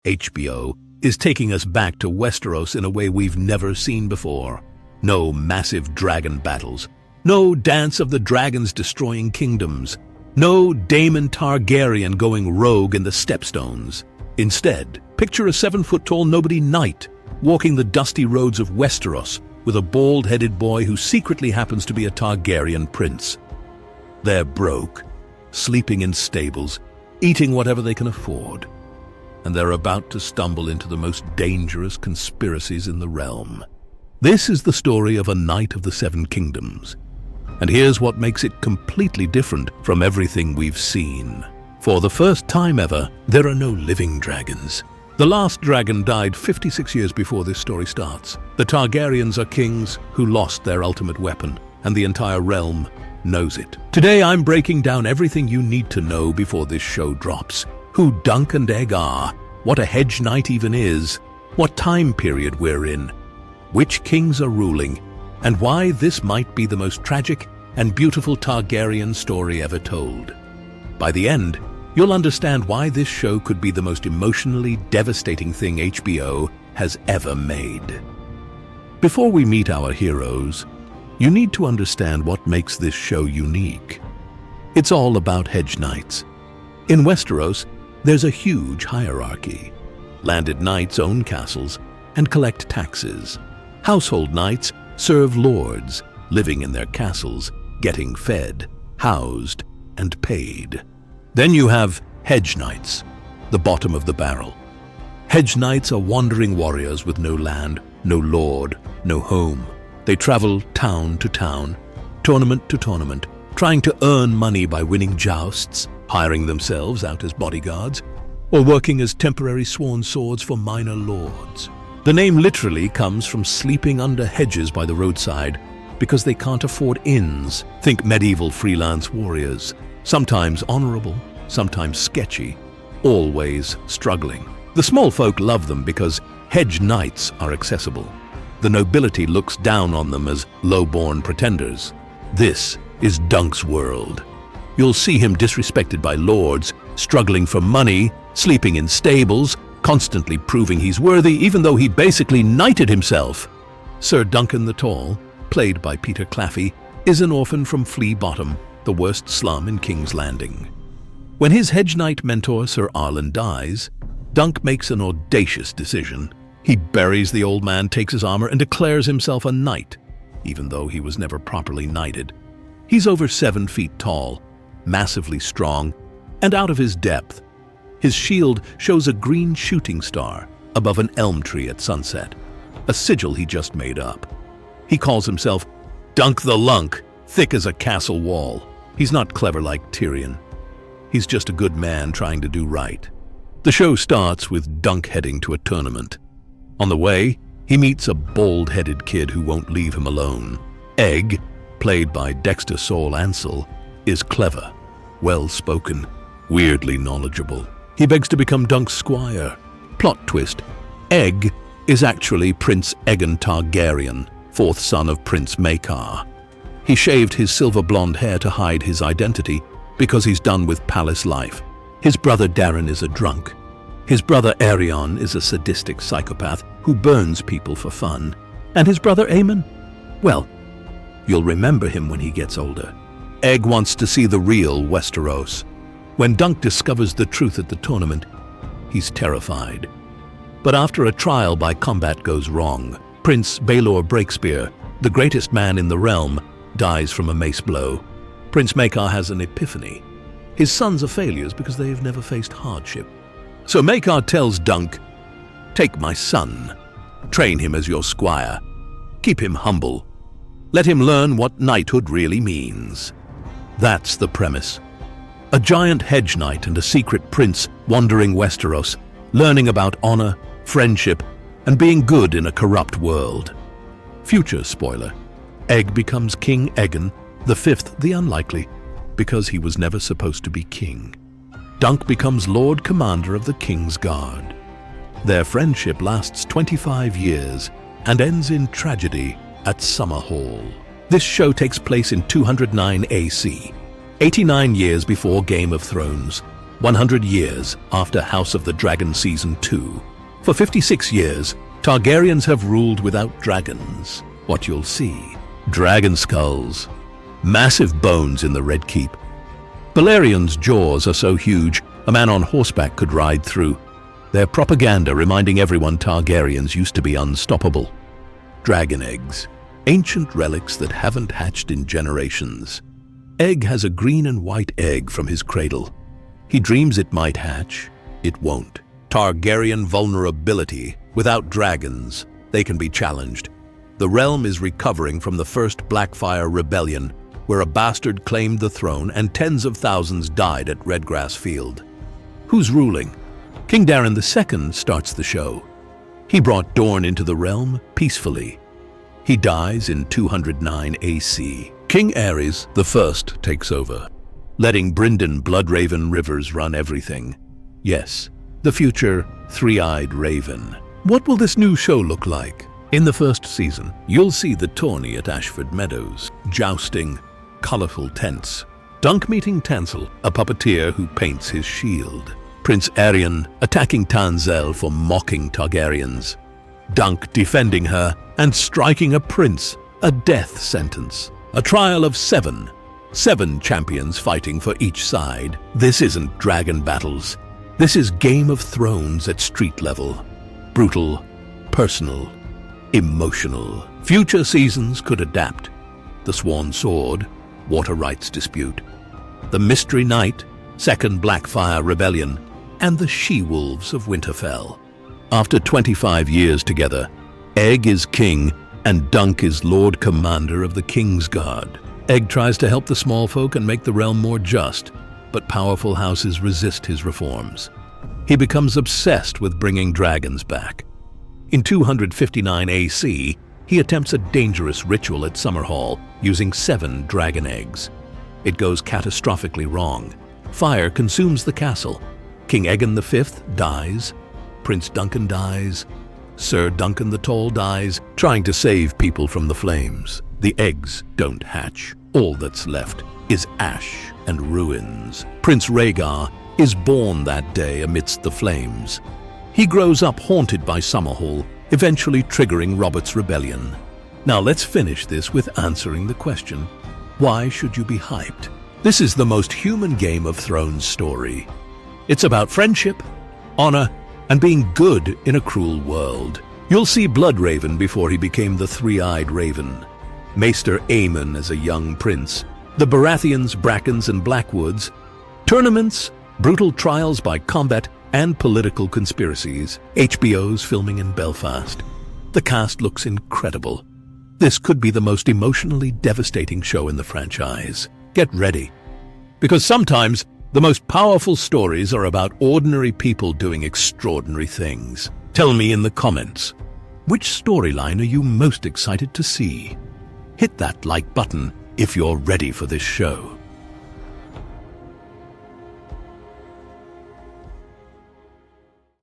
HBO is taking us back to Westeros in a way we've never seen before. No massive dragon battles. No dance of the dragons destroying kingdoms. No Damon Targaryen going rogue in the Stepstones. Instead, picture a 7-foot-tall nobody knight walking the dusty roads of Westeros with a bald-headed boy who secretly happens to be a Targaryen prince. They're broke, sleeping in stables, eating whatever they can afford, and they're about to stumble into the most dangerous conspiracies in the realm. This is the story of a Knight of the Seven Kingdoms, and here's what makes it completely different from everything we've seen. For the first time ever, there are no living dragons. The last dragon died 56 years before this story starts. The Targaryens are kings who lost their ultimate weapon, and the entire realm knows it. Today I'm breaking down everything you need to know before this show drops. Who Dunk and Egg are, what a hedge knight even is, what time period we're in, which kings are ruling, and why this might be the most tragic and beautiful Targaryen story ever told. By the end, you'll understand why this show could be the most emotionally devastating thing HBO has ever made. Before we meet our heroes, you need to understand what makes this show unique. It's all about hedge knights. In Westeros, there's a huge hierarchy. Landed knights own castles and collect taxes. Household knights serve lords, living in their castles, getting fed, housed, and paid. Then you have hedge knights, the bottom of the barrel. Hedge knights are wandering warriors with no land, no lord, no home. They travel town to town, tournament to tournament, trying to earn money by winning jousts, hiring themselves out as bodyguards, or working as temporary sworn swords for minor lords. The name literally comes from sleeping under hedges by the roadside because they can't afford inns. Think medieval freelance warriors, sometimes honorable, sometimes sketchy, always struggling. The small folk love them because hedge knights are accessible. The nobility looks down on them as low-born pretenders. This is Dunk's world. You'll see him disrespected by lords, struggling for money, sleeping in stables, constantly proving he's worthy even though he basically knighted himself. Sir Duncan the Tall, played by Peter Claffey, is an orphan from Flea Bottom, the worst slum in King's Landing. When his hedge knight mentor Sir Arlen dies, Dunk makes an audacious decision. He buries the old man, takes his armor, and declares himself a knight, even though he was never properly knighted. He's over 7 feet tall, massively strong, and out of his depth. His shield shows a green shooting star above an elm tree at sunset, a sigil he just made up. He calls himself Dunk the Lunk, thick as a castle wall. He's not clever like Tyrion. He's just a good man trying to do right. The show starts with Dunk heading to a tournament. On the way, he meets a bald-headed kid who won't leave him alone. Egg, played by Dexter Saul Ansel, is clever, well-spoken, weirdly knowledgeable. He begs to become Dunk's squire. Plot twist: Egg is actually Prince Aegon Targaryen, 4th son of Prince Maekar. He shaved his silver blonde hair to hide his identity because he's done with palace life. His brother Darren is a drunk. His brother Aerion is a sadistic psychopath who burns people for fun. And his brother Aemon? Well, you'll remember him when he gets older. Egg wants to see the real Westeros. When Dunk discovers the truth at the tournament, he's terrified. But after a trial by combat goes wrong, Prince Baelor Breakspear, the greatest man in the realm, dies from a mace blow. Prince Maekar has an epiphany. His sons are failures because they have never faced hardship. So Maekar tells Dunk, "Take my son, train him as your squire, keep him humble, let him learn what knighthood really means." That's the premise. A giant hedge knight and a secret prince wandering Westeros, learning about honor, friendship, and being good in a corrupt world. Future spoiler: Egg becomes King Aegon, the 5th the unlikely, because he was never supposed to be king. Dunk becomes Lord Commander of the King's Guard. Their friendship lasts 25 years and ends in tragedy at Summerhall. This show takes place in 209 AC, 89 years before Game of Thrones. 100 years after House of the Dragon Season 2. For 56 years, Targaryens have ruled without dragons. What you'll see: dragon skulls, massive bones in the Red Keep. Balerions' jaws are so huge, a man on horseback could ride through. Their propaganda reminding everyone Targaryens used to be unstoppable. Dragon eggs, ancient relics that haven't hatched in generations. Egg has a green and white egg from his cradle. He dreams it might hatch. It won't. Targaryen vulnerability. Without dragons, they can be challenged. The realm is recovering from the first Blackfire Rebellion, where a bastard claimed the throne and tens of thousands died at Redgrass Field. Who's ruling? King Daeron II starts the show. He brought Dorne into the realm peacefully. He dies in 209 AC. King Aerys I takes over, letting Brynden Bloodraven Rivers run everything. Yes, the future three-eyed raven. What will this new show look like? In the first season, you'll see the tourney at Ashford Meadows, jousting, colorful tents. Dunk meeting Tansel, a puppeteer who paints his shield. Prince Aerion attacking Tanzel for mocking Targaryens. Dunk defending her and striking a prince, a death sentence. A trial of seven champions fighting for each side. This isn't dragon battles. This is Game of Thrones at street level. Brutal, personal, emotional. Future seasons could adapt. The Swan Sword, water rights dispute. The Mystery Knight, Second Blackfire Rebellion, and the She-Wolves of Winterfell. After 25 years together, Egg is king and Dunk is Lord Commander of the Kingsguard. Egg tries to help the small folk and make the realm more just, but powerful houses resist his reforms. He becomes obsessed with bringing dragons back. In 259 AC, he attempts a dangerous ritual at Summerhall using 7 dragon eggs. It goes catastrophically wrong. Fire consumes the castle. King Aegon V dies. Prince Duncan dies. Sir Duncan the Tall dies, trying to save people from the flames. The eggs don't hatch. All that's left is ash and ruins. Prince Rhaegar is born that day amidst the flames. He grows up haunted by Summerhall, eventually triggering Robert's rebellion. Now let's finish this with answering the question, why should you be hyped? This is the most human Game of Thrones story. It's about friendship, honor, and being good in a cruel world. You'll see Bloodraven before he became the Three-Eyed Raven, Maester Aemon as a young prince, the Baratheons, Brackens, and Blackwoods, tournaments, brutal trials by combat, and political conspiracies. HBO's filming in Belfast. The cast looks incredible. This could be the most emotionally devastating show in the franchise. Get ready, because sometimes the most powerful stories are about ordinary people doing extraordinary things. Tell me in the comments, which storyline are you most excited to see? Hit that like button if you're ready for this show.